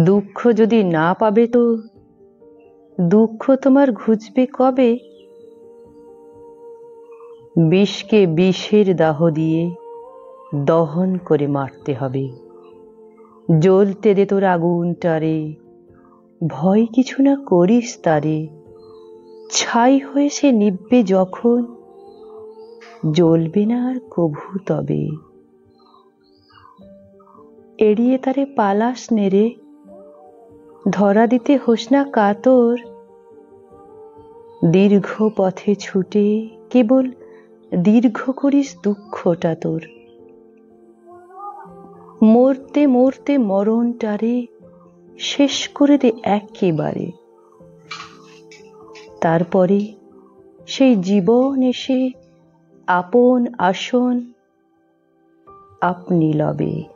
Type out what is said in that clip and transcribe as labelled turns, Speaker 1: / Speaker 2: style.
Speaker 1: দুঃখ যদি না পাবে তো দুঃখ তোমার ঘুচবে কবে? বিষকে বিষের দাহ দিয়ে দহন করে মারতে হবে। জ্বলতে দে তোর আগুনটারে, ভয় কিছু না করিস তারে। ছাই হয়ে সে নিভবে যখন, জ্বলবে না আর কভু তবে। এড়িয়ে তারে পালাস নেরে, ধরা দিতে হোস না কাতর। দীর্ঘ পথে ছুটে কেবল দীর্ঘ করিস দুঃখটা তোর। মরতে মরতে মরণটারে শেষ করে দে একেবারে। তারপরে সেই জীবন এসে আপন আসন আপনি লবে।